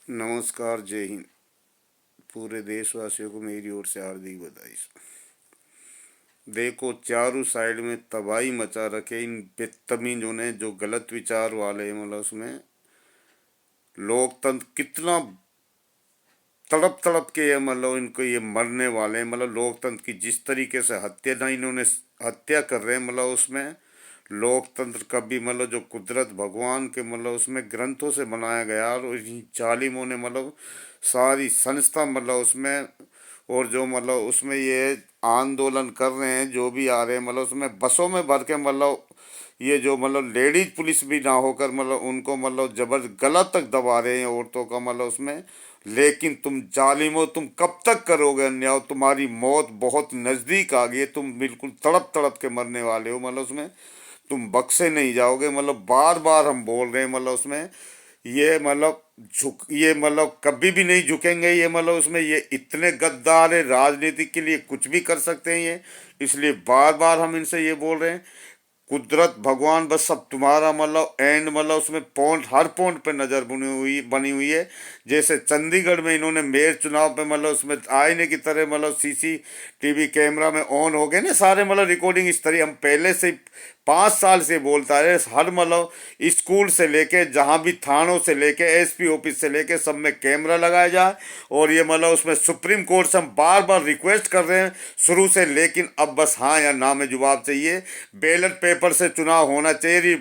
नमस्कार, जय हिंद। पूरे देशवासियों को मेरी ओर से हार्दिक बधाई। देखो, चारों साइड में तबाही मचा रखे इन बदतमीजों ने, जो गलत विचार वाले हैं। मतलब उसमें लोकतंत्र कितना तड़प तड़प के है, मतलब इनको ये मरने वाले हैं। मतलब लोकतंत्र की जिस तरीके से हत्या ना इन्होंने हत्या कर रहे हैं, मतलब उसमें लोकतंत्र का भी मतलब जो कुदरत भगवान के मतलब उसमें ग्रंथों से बनाया गया, और इन जालिमों ने मतलब सारी संस्था मतलब उसमें, और जो मतलब उसमें ये आंदोलन कर रहे हैं, जो भी आ रहे हैं, मतलब उसमें बसों में भर के मतलब ये जो मतलब लेडीज पुलिस भी ना होकर मतलब उनको मतलब जबर गला तक दबा रहे हैं औरतों का, मतलब उसमें। लेकिन तुम जालिमो, तुम कब तक करोगे अन्याय? तुम्हारी मौत बहुत नजदीक आ गई है, तुम बिल्कुल तड़प तड़प के मरने वाले हो। मतलब उसमें तुम बख्शे नहीं जाओगे। मतलब बार बार हम बोल रहे हैं, मतलब उसमें ये मतलब ये मतलब कभी भी नहीं झुकेंगे। ये मतलब उसमें ये इतने गद्दार है, राजनीति के लिए कुछ भी कर सकते हैं ये। इसलिए बार बार हम इनसे ये बोल रहे हैं, कुदरत भगवान बस सब तुम्हारा मतलब एंड मतलब उसमें पॉइंट, हर पॉइंट पे नजर बनी हुई है। जैसे चंडीगढ़ में इन्होंने मेयर चुनाव पे मतलब उसमें आईने की तरह मतलब सीसीटीवी कैमरा में ऑन हो गए ना सारे मतलब रिकॉर्डिंग। इस तरह हम पहले से 5 साल से बोलता है, हर मतलब स्कूल से लेके जहाँ भी थानों से लेके एसपी ऑफिस से लेके सब में कैमरा लगाया जाए। और ये मतलब उसमें सुप्रीम कोर्ट से हम बार बार रिक्वेस्ट कर रहे हैं शुरू से, लेकिन अब बस हाँ या ना में जवाब चाहिए। बैलेट पेपर से चुनाव होना चाहिए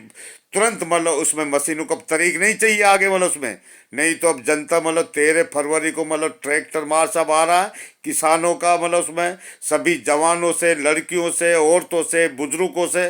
तुरंत। मतलब उसमें मशीनों को अब तारीख नहीं चाहिए आगे, मतलब उसमें नहीं तो अब जनता मतलब 13 फरवरी को मतलब ट्रैक्टर मार्च अब आ रहा है किसानों का। मतलब उसमें सभी जवानों से, लड़कियों से, औरतों से, बुजुर्गों से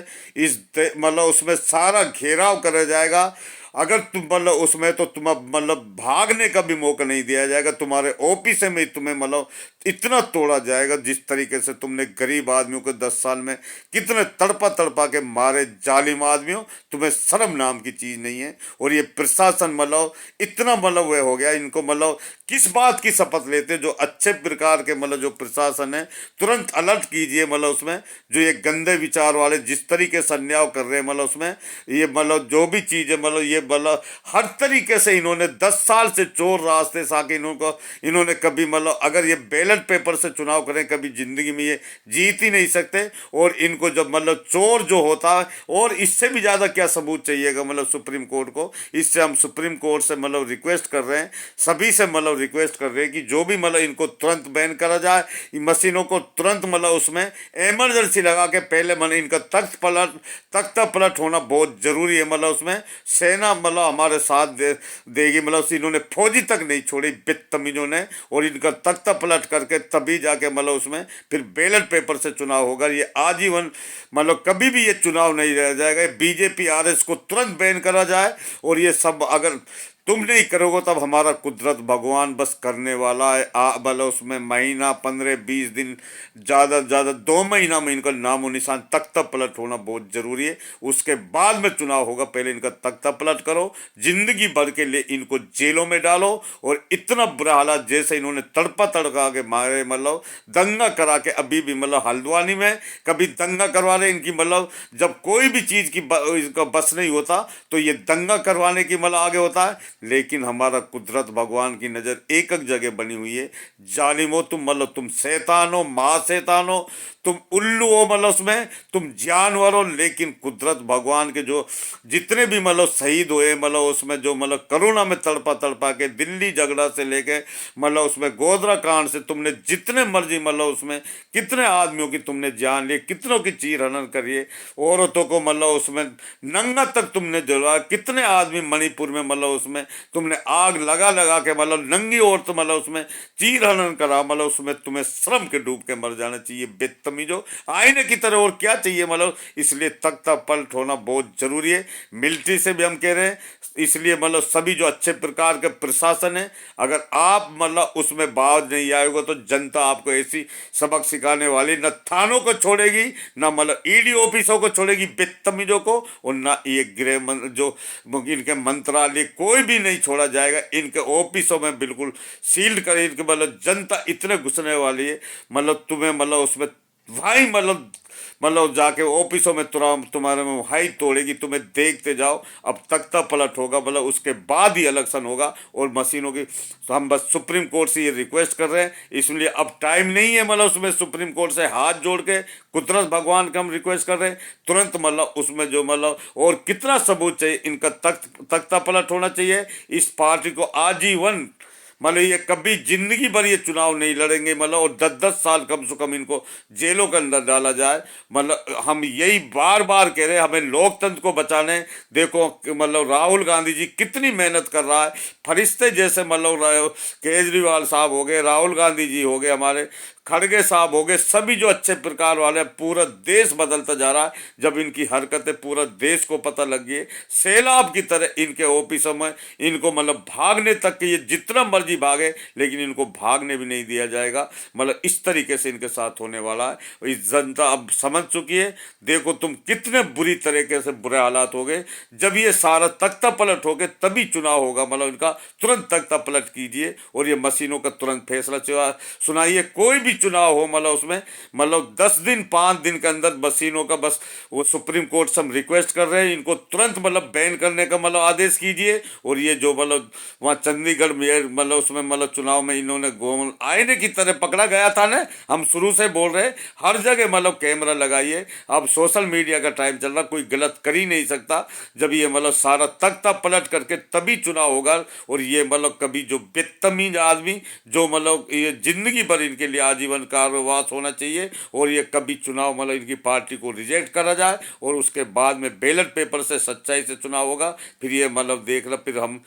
मतलब उसमें सारा घेराव करा जाएगा। अगर तुम मतलब उसमें तो तुम अब मतलब भागने का भी मौका नहीं दिया जाएगा। तुम्हारे ऑफिस में ही तुम्हें मतलब इतना तोड़ा जाएगा, जिस तरीके से तुमने गरीब आदमियों को 10 साल में कितने तड़पा तड़पा के मारे जालिम आदमियों। तुम्हें शर्म नाम की चीज नहीं है। और ये प्रशासन मतलब इतना मतलब वह हो गया, इनको मतलब किस बात की शपथ लेते जो अच्छे प्रकार के मतलब जो प्रशासन है, तुरंत अलर्ट कीजिए। मतलब उसमें जो ये गंदे विचार वाले जिस तरीके से अन्याय कर रहे हैं, मतलब उसमें ये मतलब जो भी चीज है, मतलब ये मतलब हर तरीके से इन्होंने 10 साल से चोर रास्ते से आके इन्होंने कभी मतलब अगर ये बैलेट पेपर से चुनाव करें, कभी जिंदगी में ये जीत ही नहीं सकते। और इनको जब मतलब चोर जो होता है, और इससे भी ज्यादा क्या सबूत चाहिएगा मतलब सुप्रीम कोर्ट को। इससे हम सुप्रीम कोर्ट से मतलब रिक्वेस्ट कर रहे हैं, सभी से मतलब रिक्वेस्ट कर रहे हैं कि जो भी मतलब इनको तुरंत बैन करा जाए, इन मशीनों को तुरंत मतलब उसमें इमरजेंसी लगा के पहले मतलब इनका तख्ता पलट होना बहुत जरूरी है। मतलब उसमें सेना मतलब हमारे साथ देगी। मतलब इन्होंने फौजी तक नहीं छोड़ी बदतमीजों ने, और इनका तख्ता पलट करके तभी जाके मतलब उसमें फिर बैलेट पेपर से चुनाव होगा। ये आजीवन मतलब कभी भी ये चुनाव नहीं रह जाएगा। बीजेपी आरएस को तुरंत बैन करा जाए। और ये सब अगर तुम नहीं करोगे तब हमारा कुदरत भगवान बस करने वाला है। मतलब उसमें महीना, 15-20 दिन, ज़्यादा से ज़्यादा 2 महीना में इनका नामो निशान तख्ता पलट होना बहुत ज़रूरी है। उसके बाद में चुनाव होगा, पहले इनका तख्ता पलट करो, जिंदगी भर के लिए इनको जेलों में डालो। और इतना बुरा हालात जैसे इन्होंने तड़पा तड़का के मारे, मतलब दंगा करा के अभी भी मतलब हल्द्वानी में कभी दंगा करवा रहे इनकी मतलब जब कोई भी चीज़ की इसका बस नहीं होता तो ये दंगा करवाने की मतलब आगे होता है। लेकिन हमारा कुदरत भगवान की नज़र एक एक जगह बनी हुई है। जालिमो, तुम मतलब तुम शैतान हो, महाशैतान हो, तुम उल्लू हो। मतलब उसमें तुम जानवर हो। लेकिन कुदरत भगवान के जो जितने भी मतलब शहीद हुए, मतलब उसमें जो मतलब करुणा में तड़पा तड़पा के दिल्ली झगड़ा से लेके मतलब उसमें गोधरा कांड से तुमने जितने मर्जी मतलब उसमें कितने आदमियों की तुमने जान ली, कितनों की चीर हनन करी है, औरतों को मतलब उसमें नंगा तक तुमने जला। कितने आदमी मणिपुर में मतलब उसमें तुमने आग लगा लगा के मतलब नंगी औरत मतलब उसमें चीर हनन करा। मतलब उसमें तुम्हें श्रम के डूब के मर जाना चाहिए बदतमीजो, आईने की तरह। और क्या चाहिए मतलब। इसलिए तख्ता पलट होना बहुत जरूरी है। मिलिट्री से भी हम कह रहे हैं, इसलिए मतलब सभी जो अच्छे प्रकार के प्रशासन है, अगर आप मतलब उसमें बाज नहीं आएगा तो जनता आपको ऐसी सबक सिखाने वाली, न थानों को छोड़ेगी, न मतलब ईडी ऑफिसों को छोड़ेगी बदतमीजों को, और न ये जो इनके मंत्रालय कोई भी नहीं छोड़ा जाएगा। इनके ऑफिसों में बिल्कुल सील्ड कर इनके मतलब जनता इतने घुसने वाली है। मतलब तुम्हें मतलब उसमें भाई मतलब मतलब जाके ऑफिसों में तुम्हारे में हाई तोड़ेगी, तुम्हें देखते जाओ। अब तख्ता पलट होगा, मतलब उसके बाद ही इलेक्शन होगा। और मशीनों की तो हम बस सुप्रीम कोर्ट से ये रिक्वेस्ट कर रहे हैं, इसलिए अब टाइम नहीं है, मतलब उसमें सुप्रीम कोर्ट से हाथ जोड़ के कुदरत भगवान का हम रिक्वेस्ट कर रहे हैं तुरंत, मतलब उसमें जो मतलब और कितना सबूत चाहिए, इनका तख्ता पलट होना चाहिए। इस पार्टी को आजीवन, मतलब ये कभी जिंदगी भर ये चुनाव नहीं लड़ेंगे, मतलब और 10-10 साल कम से कम इनको जेलों के अंदर डाला जाए। मतलब हम यही बार बार कह रहे हैं, हमें लोकतंत्र को बचाने। देखो मतलब राहुल गांधी जी कितनी मेहनत कर रहा है, फरिश्ते जैसे, मतलब केजरीवाल साहब हो गए, राहुल गांधी जी हो गए, हमारे खड़गे साहब हो गए, सभी जो अच्छे प्रकार वाले, पूरा देश बदलता जा रहा है जब इनकी हरकतें पूरा देश को पता लग गई। सैलाब की तरह इनके ऑफिसों में इनको मतलब भागने तक के, ये जितना मर्जी भागे लेकिन इनको भागने भी नहीं दिया जाएगा। मतलब इस तरीके से इनके साथ होने वाला है। इस जनता अब समझ चुकी है। देखो तुम कितने बुरी तरीके से बुरे हालात हो गए। जब ये सारा तख्ता पलट हो गए तभी चुनाव होगा, मतलब इनका तुरंत तख्ता पलट कीजिए और ये मशीनों का तुरंत फैसला सुनाइए। कोई भी चुनाव हो, मतलब उसमें मतलब 10 दिन 5 दिन के अंदर मशीनों का, बस वो सुप्रीम कोर्ट से हम रिक्वेस्ट कर रहे हैं, इनको तुरंत मतलब बैन करने का मतलब आदेश कीजिए। और ये जो मतलब वहाँ चंडीगढ़ में मतलब उसमें मतलब चुनाव में इन्होंने आईने की तरह पकड़ा गया था ना, हम शुरू से बोल रहे हैं हर जगह मतलब कैमरा लगाइए। अब सोशल मीडिया का टाइम चल रहा, कोई गलत कर ही नहीं सकता। जब ये मतलब सारा तख्ता पलट करके तभी चुनाव होगा। और ये मतलब कभी जो बेतमीज आदमी, जो मतलब ये जिंदगी भर इनके लिए आजीवन कारावास होना चाहिए, और ये कभी चुनाव मतलब इनकी पार्टी को रिजेक्ट करा जाए और उसके बाद में बैलेट पेपर से सच्चाई से चुनाव होगा। फिर ये मतलब देख लो, फिर हम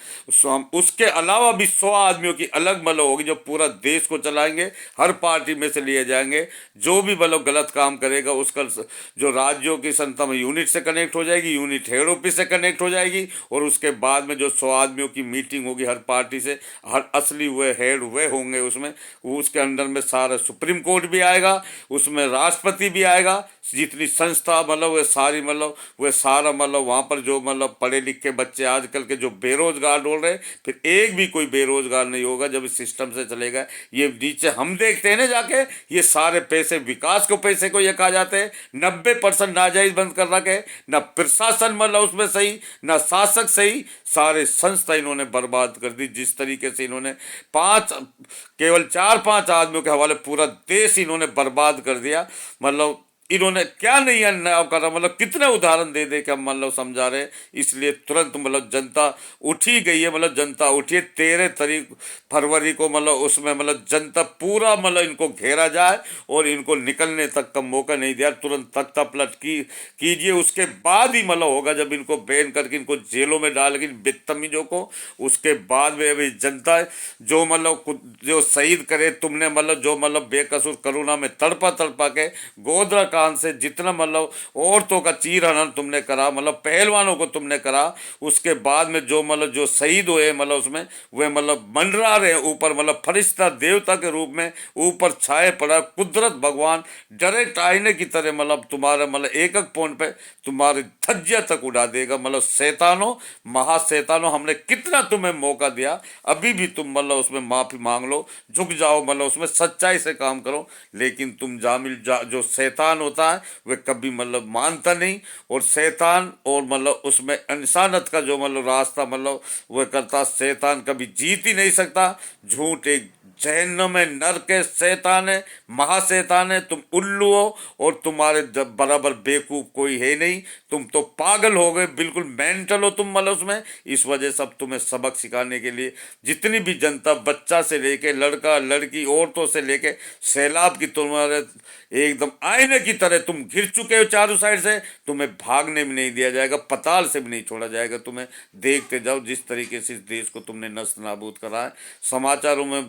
उसके अलावा भी 100 आदमियों की अलग मतलब होगी जो पूरा देश को चलाएंगे, हर पार्टी में से लिए जाएंगे। जो भी मतलब गलत काम करेगा उसका जो राज्यों की संस्था में यूनिट से कनेक्ट हो जाएगी, यूनिट हेड ऑफिस से कनेक्ट हो जाएगी। और उसके बाद में जो 100 आदमियों की मीटिंग होगी हर पार्टी से, हर असली वे हेड वे होंगे उसमें, उसके अंडर में सारा सुप्रीम कोर्ट भी आएगा, उसमें राष्ट्रपति भी आएगा, जितनी संस्था मतलब वे सारी मतलब वे सारा मतलब वहाँ पर जो मतलब पढ़े लिखे बच्चे आजकल के जो बेरोजगार डोल रहे, फिर एक भी कोई बेरोजगार नहीं होगा जब इस सिस्टम से चलेगा। ये नीचे हम देखते हैं ना जाके, ये सारे पैसे विकास को पैसे को ये कहा जाते हैं। 90% नाजायज बंद कर रखे, न प्रशासन मतलब उसमें सही, न शासक सही, सारे संस्था इन्होंने बर्बाद कर दी। जिस तरीके से इन्होंने केवल 4-5 आदमियों के हवाले पूरा देश इन्होंने बर्बाद कर दिया। मतलब इन्होंने क्या नहीं अन्याय करा, मतलब कितने उदाहरण दे दे के हम मतलब समझा रहे। इसलिए तुरंत मतलब जनता उठी गई है, मतलब जनता उठी है। 13 फरवरी को मतलब उसमें मतलब जनता पूरा मतलब इनको घेरा जाए और इनको निकलने तक का मौका नहीं दिया। तुरंत तख्ता पलट कीजिए, उसके बाद ही मतलब होगा जब इनको बैन करके इनको जेलों में डाल के बदतमीजों को। उसके बाद में अभी जनता जो मतलब जो शहीद करे तुमने, मतलब जो मतलब बेकसूर करुणा में तड़पा तड़पा के गोदरा कांड से जितना मतलब औरतों का चीर हनन तुमने करा, मतलब पहलवानों को तुमने करा, उसके बाद में जो मतलब जो शहीद हुए मतलब उसमें वे मतलब मंडरा रहे ऊपर, मतलब फरिश्ता देवता के रूप में ऊपर छाए पड़ा कुदरत भगवान डायरेक्ट आईने की तरह, मतलब तुम्हारे मतलब एक एक पॉइंट पे तुम्हारी धज्जियां तक उड़ा देगा। मतलब शैतानों, महाशैतानों, हमने कितना तुम्हें मौका दिया, अभी भी तुम मतलब उसमें माफी मांग लो, झुक जाओ, मतलब उसमें सच्चाई से काम करो। लेकिन तुम जो शैतान होता है वह कभी मतलब मानता नहीं, और शैतान और मतलब उसमें इंसानियत का जो मतलब रास्ता मतलब वह करता, शैतान कभी जीत ही नहीं सकता। झूठ एक जहन्नम में नर के शैतान है, महाशैतान है। तुम उल्लू हो और तुम्हारे बराबर बेवकूफ कोई है नहीं। तुम तो पागल हो गए, बिल्कुल मेंटल हो तुम मतलब उसमें। इस वजह से अब तुम्हें सबक सिखाने के लिए जितनी भी जनता, बच्चा से लेके लड़का लड़की, औरतों से लेके सैलाब की तुम्हारे एकदम आईने की तरह तुम घिर चुके हो चारों साइड से। तुम्हें भागने भी नहीं दिया जाएगा, पताल से भी नहीं छोड़ा जाएगा तुम्हें। देखते जाओ जिस तरीके से इस देश को तुमने नष्ट नाबूद करा है। समाचारों में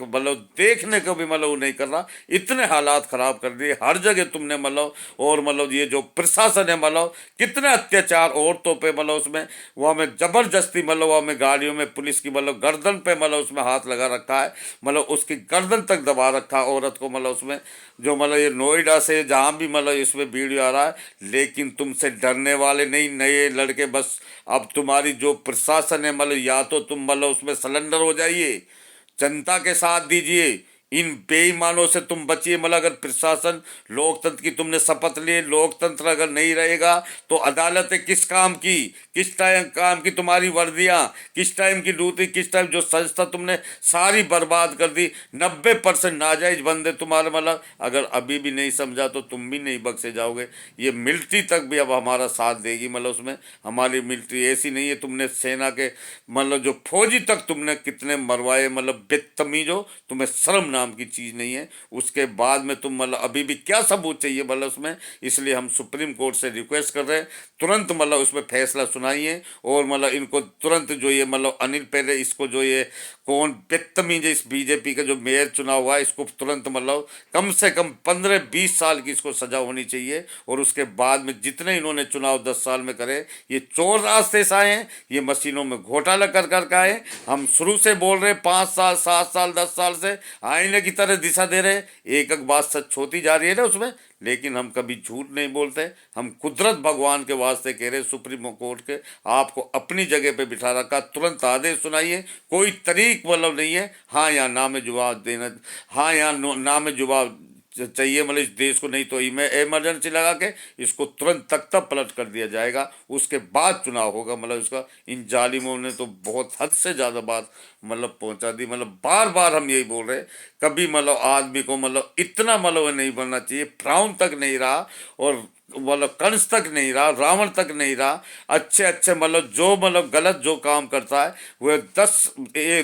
मतलब देखने को भी मतलब वो नहीं कर रहा, इतने हालात खराब कर दिए हर जगह तुमने मतलब। और मतलब ये जो प्रशासन है मतलब कितने अत्याचार औरतों पे, मतलब उसमें वो हमें जबरदस्ती मतलब वो हमें गाड़ियों में पुलिस की मतलब गर्दन पे मतलब उसमें हाथ लगा रखा है, मतलब उसकी गर्दन तक दबा रखा है औरत को। मतलब उसमें जो मतलब ये नोएडा से जहाँ भी मतलब इसमें वीडियो आ रहा है, लेकिन तुमसे डरने वाले नहीं नए लड़के। बस अब तुम्हारी जो प्रशासन है मतलब या तो तुम मतलब उसमें सलेंडर हो जाइए, जनता के साथ दीजिए, इन बेईमानों से तुम बचिए। मतलब अगर प्रशासन, लोकतंत्र की तुमने शपथ ली, लोकतंत्र अगर नहीं रहेगा तो अदालतें किस काम की, किस टाइम काम की, तुम्हारी वर्दियां किस टाइम की ड्यूटी, किस टाइम, जो संस्था तुमने सारी बर्बाद कर दी। 90% नाजायज बंदे तुम्हारे, मतलब अगर अभी भी नहीं समझा तो तुम भी नहीं बख्शे जाओगे। ये मिलिट्री तक भी अब हमारा साथ देगी। मतलब उसमें हमारी मिलिट्री ऐसी नहीं है, तुमने सेना के मतलब जो फौजी तक तुमने कितने मरवाए, मतलब बेतमीज हो, तुम्हें शर्म नाम की चीज़ नहीं है। उसके बाद में तुम मतलब अभी भी क्या सबूत चाहिए मतलब उसमें। इसलिए हम सुप्रीम कोर्ट से रिक्वेस्ट कर रहे हैं, तुरंत मतलब उसमें फैसला सुनाइए। और मतलब इनको तुरंत जो ये मतलब अनिल पहले इसको जो ये कौन बेतमीज है, इस बीजेपी का जो मेयर चुना हुआ है, इसको तुरंत मतलब कम से कम 15-20 साल की इसको सजा होनी चाहिए। और उसके बाद में जितने इन्होंने चुनाव 10 साल में करे, ये चोर रास्ते से आए हैं, ये मशीनों में घोटाला कर कर आए। हम शुरू से बोल रहे 5 साल 7 साल 10 साल से आईने की तरह दिशा दे रहे, एक एक बात सच होती जा रही है ना उसमें। लेकिन हम कभी झूठ नहीं बोलते। हम कुदरत भगवान के वास्ते कह रहे सुप्रीम कोर्ट के, आपको अपनी जगह पे बिठा रखा, तुरंत आदेश सुनाइए। कोई तरीक मतलब नहीं है हाँ या ना में जवाब देना, हाँ या ना में जवाब चाहिए मतलब इस देश को। नहीं तो इमरजेंसी लगा के इसको तुरंत तख्ता पलट कर दिया जाएगा, उसके बाद चुनाव होगा। मतलब इसका इन जालिमों ने तो बहुत हद से ज़्यादा बात मतलब पहुंचा दी। मतलब बार बार हम यही बोल रहे, कभी मतलब आदमी को मतलब इतना मतलब नहीं बनना चाहिए, फ्राउन तक नहीं रहा, और मतलब कंस तक नहीं रहा, रावण तक नहीं रहा। अच्छे अच्छे मतलब जो मतलब गलत जो काम करता है वह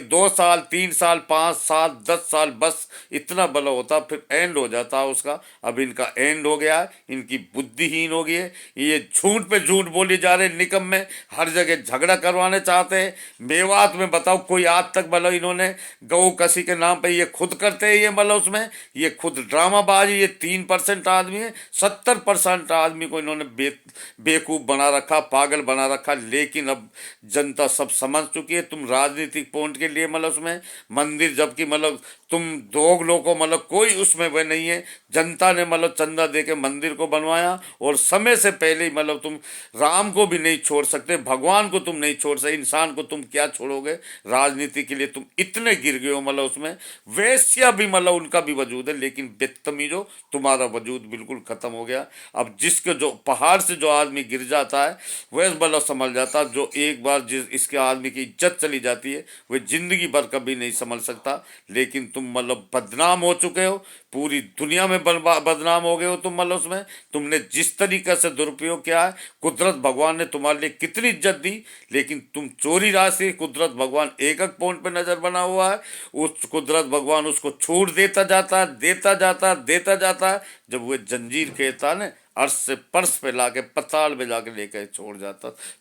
2 साल 3 साल 5 साल 10 साल बस इतना बल होता, फिर एंड हो जाता उसका। अब इनका एंड हो गया है, इनकी बुद्धिहीन हो गई है। ये झूठ पे झूठ बोले जा रहे, निकम में हर जगह झगड़ा करवाने चाहते हैं। मेवात में बताओ कोई आज तक मतलब इन्होंने गौ कसी के नाम पे ये खुद करते हैं, ये मतलब उसमें ये खुद ड्रामाबाजी। ये 3% आदमी है, 70% आदमी को इन्होंने बेवकूफ बना रखा, पागल बना रखा। लेकिन अब जनता सब समझ चुकी है। तुम राजनीतिक पॉइंट के लिए मतलब उसमें मंदिर, जबकि मतलब तुम दोगलों को मतलब कोई उसमें वह नहीं है। जनता ने मतलब चंदा दे के मंदिर को बनवाया, और समय से पहले ही मतलब तुम राम को भी नहीं छोड़ सकते, भगवान को तुम नहीं छोड़ सकते, इंसान को तुम क्या छोड़ोगे। राजनीति के लिए तुम इतने गिर गए हो मतलब उसमें। वैश्या भी मतलब उनका भी वजूद है, लेकिन बेतमीजो तुम्हारा वजूद बिल्कुल खत्म हो गया। अब जिसके जो पहाड़ से जो आदमी गिर जाता है वह मतलब संभल जाता, जो एक बार जिस इसके आदमी की इज्जत चली जाती है वह जिंदगी भर कभी नहीं संभल सकता। लेकिन तुम मतलब बदनाम हो चुके हो, पूरी दुनिया में बदनाम हो गए हो तुम। मतलब उसमें तुमने जिस तरीके से दुरुपयोग किया है, कुदरत भगवान ने तुम्हारे लिए कितनी इज्जत दी, लेकिन तुम चोरी राशि, कुदरत भगवान एक एक पॉइंट पे नजर बना हुआ है। उस कुदरत भगवान उसको छूट देता जाता है, देता जाता है, देता जाता है। जब वो जंजीर कहता है ना, अर्श से पर्श पे लाके पताल में जाके लेकर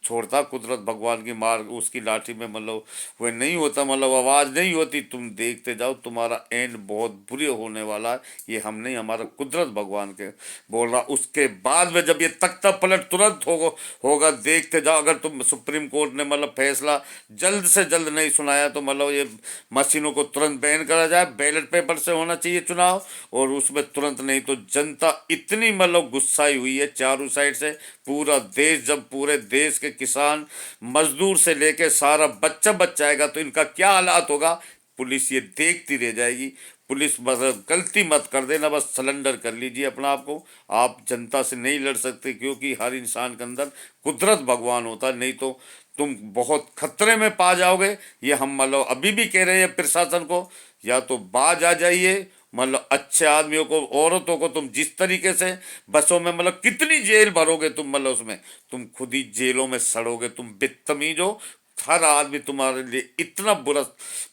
छोड़ता कुदरत भगवान की मार, उसकी लाठी में मतलब वह नहीं होता, मतलब आवाज़ नहीं होती। तुम देखते जाओ, तुम्हारा एंड बहुत बुरे होने वाला है। ये हम नहीं, हमारा कुदरत भगवान के बोल रहा। उसके बाद में जब ये तख्ता पलट तुरंत होगा, देखते जाओ। अगर तुम सुप्रीम कोर्ट ने मतलब फैसला जल्द से जल्द नहीं सुनाया तो मतलब ये मशीनों को तुरंत बैन करा जाए, बैलेट पेपर से होना चाहिए चुनाव, और उसमें तुरंत। नहीं तो जनता इतनी मतलब गुस्साई हुई है चारों साइड से। पूरा देश, जब पूरे देश के किसान मजदूर से लेके सारा बच्चा बच्चा आएगा तो इनका क्या हालात होगा, पुलिस ये देखती रह जाएगी। पुलिस बस गलती मत कर देना, बस सलेंडर कर लीजिए अपना आप को। आप जनता से नहीं लड़ सकते, क्योंकि हर इंसान के अंदर कुदरत भगवान होता है। नहीं तो तुम बहुत खतरे में पा जाओगे। ये हम मतलब अभी भी कह रहे हैं प्रशासन को, या तो बाज आ जाइए। मतलब अच्छे आदमियों को, औरतों को तुम जिस तरीके से बसों में मतलब कितनी जेल भरोगे तुम, मतलब उसमें तुम खुद ही जेलों में सड़ोगे। तुम बदतमीज हो, हर आदमी तुम्हारे लिए इतना बुरा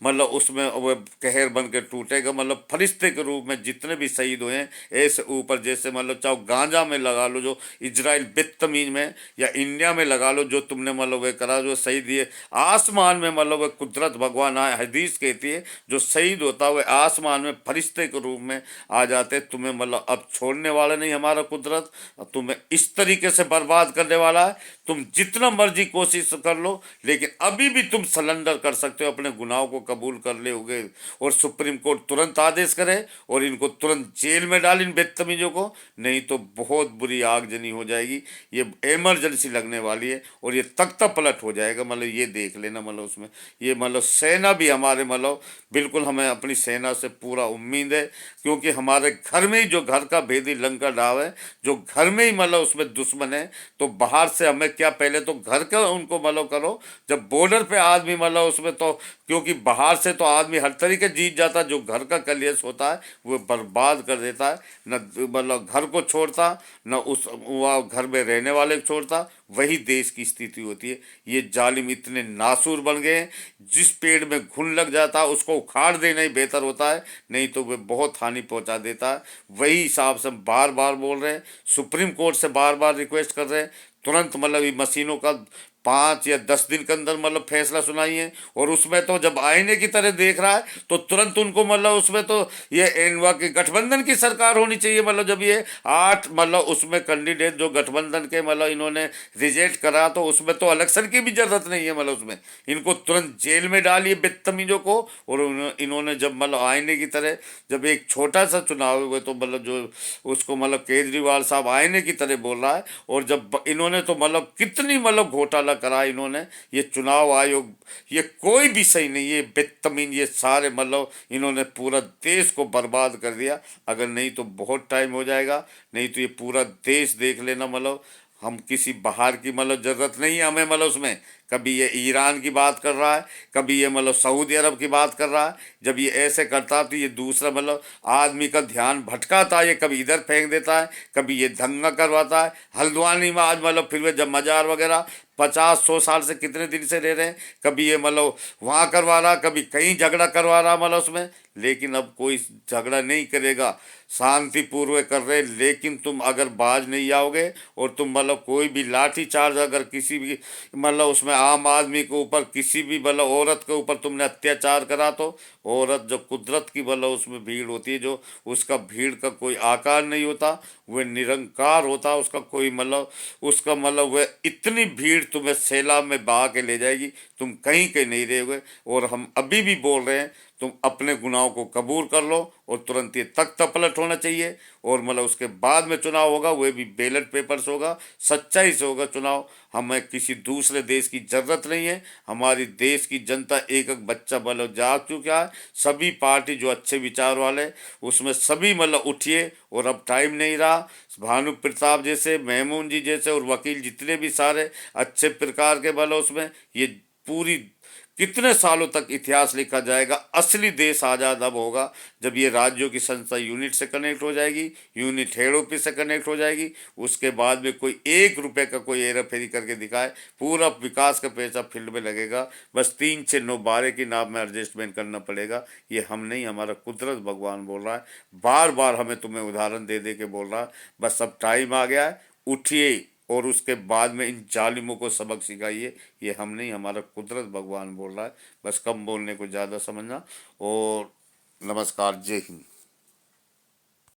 मतलब उसमें वो कहर बन के टूटेगा। मतलब फरिश्ते के रूप में जितने भी शहीद हुए हैं, ऐसे ऊपर जैसे मतलब चाहो गांजा में लगा लो जो इजराइल बदतमीज में, या इंडिया में लगा लो जो तुमने मतलब वह करा, जो शहीद दिए आसमान में। मतलब वह कुदरत भगवान आए, हदीस कहती है जो शहीद होता है वह आसमान में फरिश्ते के रूप में आ जाते। तुम्हें मतलब अब छोड़ने वाला नहीं हमारा कुदरत, तुम्हें इस तरीके से बर्बाद करने वाला है। तुम जितना मर्जी कोशिश कर लो, लेकिन अभी भी तुम सरेंडर कर सकते हो, अपने गुनाहों को कबूल कर लोगे और सुप्रीम कोर्ट तुरंत आदेश करे और इनको तुरंत जेल में डाल, इन बदतमीजों को, नहीं तो बहुत बुरी आगजनी हो जाएगी। ये इमरजेंसी लगने वाली है और ये तख्ता पलट हो जाएगा। मतलब ये देख लेना, मतलब उसमें ये मतलब सेना भी हमारे मतलब बिल्कुल, हमें अपनी सेना से पूरा उम्मीद है, क्योंकि हमारे घर में ही जो घर का भेदी लंका डाव है, जो घर में ही मतलब उसमें दुश्मन है, तो बाहर से हमें क्या, पहले तो घर का उनको मतलब करो। जब बॉर्डर पे आदमी मतलब उसमें तो, क्योंकि बाहर से तो आदमी हर तरीके जीत जाता है, जो घर का कलेश होता है वो बर्बाद कर देता है, न मतलब घर को छोड़ता, न उस वह घर में रहने वाले को छोड़ता। वही देश की स्थिति होती है। ये जालिम इतने नासूर बन गए हैं, जिस पेड़ में घुन लग जाता है उसको उखाड़ देना ही बेहतर होता है, नहीं तो वे बहुत हानि पहुंचा देता है। वही हिसाब से हम बार बार बोल रहे हैं, सुप्रीम कोर्ट से बार बार रिक्वेस्ट कर रहे हैं, तुरंत मतलब ये मशीनों का 5 या 10 दिन के अंदर मतलब फैसला सुनाइए। और उसमें तो जब आईने की तरह देख रहा है तो तुरंत उनको मतलब उसमें तो ये एनवा की गठबंधन की सरकार होनी चाहिए। मतलब जब ये 8 मतलब उसमें कैंडिडेट जो गठबंधन के मतलब इन्होंने रिजेक्ट करा, तो उसमें तो इलेक्शन की भी जरूरत नहीं है। मतलब उसमें इनको तुरंत जेल में डालिए बदतमीजों को। और इन्होंने जब मतलब आईने की तरह, जब एक छोटा सा चुनाव हुए तो मतलब जो उसको मतलब केजरीवाल साहब आईने की तरह बोल रहा है, और जब इन्होंने तो मतलब कितनी मतलब घोटाला करा इन्होंने, ये चुनाव आयोग, ये कोई भी सही नहीं, ये बदतमीज, ये सारे मतलब इन्होंने पूरा देश को बर्बाद कर दिया। अगर नहीं तो बहुत टाइम हो जाएगा, नहीं तो ये पूरा देश देख लेना। मतलब हम किसी बाहर की मतलब जरूरत नहीं है हमें, मतलब उसमें कभी ये ईरान की बात कर रहा है, कभी ये मतलब सऊदी अरब की बात कर रहा है। जब ये ऐसे करता तो ये दूसरा मतलब आदमी का ध्यान भटकाता, ये कभी इधर फेंक देता है, कभी ये दंगा करवाता है। हल्द्वानी में आज मतलब फिर वे जब मजार वगैरह 50-100 साल से कितने दिन से रह रहे हैं, कभी ये मतलब वहाँ करवा रहा, कभी कहीं झगड़ा करवा रहा मतलब उसमें। लेकिन अब कोई झगड़ा नहीं करेगा, शांतिपूर्वक कर रहे। लेकिन तुम अगर बाज नहीं आओगे और तुम मतलब कोई भी लाठी चार्ज अगर किसी भी मतलब उसमें आम आदमी के ऊपर, किसी भी मतलब औरत के ऊपर तुमने अत्याचार करा, तो औरत जो कुदरत की मतलब उसमें भीड़ होती है, जो उसका भीड़ का कोई आकार नहीं होता, वह निरंकार होता, उसका कोई मतलब उसका मतलब वह इतनी भीड़ तुम्हें सैलाब में बहा के ले जाएगी, तुम कहीं के नहीं रहोगे। और हम अभी भी बोल रहे हैं, तुम अपने गुनाहों को कबूल कर लो और तुरंत ये तख्ता पलट होना चाहिए। और मतलब उसके बाद में चुनाव होगा, वह भी बैलेट पेपर से होगा, सच्चाई से होगा चुनाव। हमें किसी दूसरे देश की जरूरत नहीं है। हमारी देश की जनता एक एक बच्चा मतलब जाग चुका है। सभी पार्टी जो अच्छे विचार वाले, उसमें सभी मतलब उठिए, और अब टाइम नहीं रहा। भानु प्रताप जैसे, मेमून जी जैसे और वकील जितने भी सारे अच्छे प्रकार के मतलब उसमें, ये पूरी कितने सालों तक इतिहास लिखा जाएगा। असली देश आज़ाद अब होगा जब ये राज्यों की संस्था यूनिट से कनेक्ट हो जाएगी, यूनिट हेड ऑफिस से कनेक्ट हो जाएगी। उसके बाद में कोई 1 रुपए का कोई हेरा फेरी करके दिखाए, पूरा विकास का पैसा फील्ड में लगेगा। बस 3, 6, 9, 12 की नाम में एडजस्टमेंट करना पड़ेगा। ये हम नहीं, हमारा कुदरत भगवान बोल रहा है, बार बार हमें तुम्हें उदाहरण दे दे के बोल रहा है। बस अब टाइम आ गया है, उठिए और उसके बाद में इन जालिमों को सबक सिखाइए। ये हम नहीं, हमारा कुदरत भगवान बोल रहा है। बस कम बोलने को ज़्यादा समझना। और नमस्कार, जय हिंद।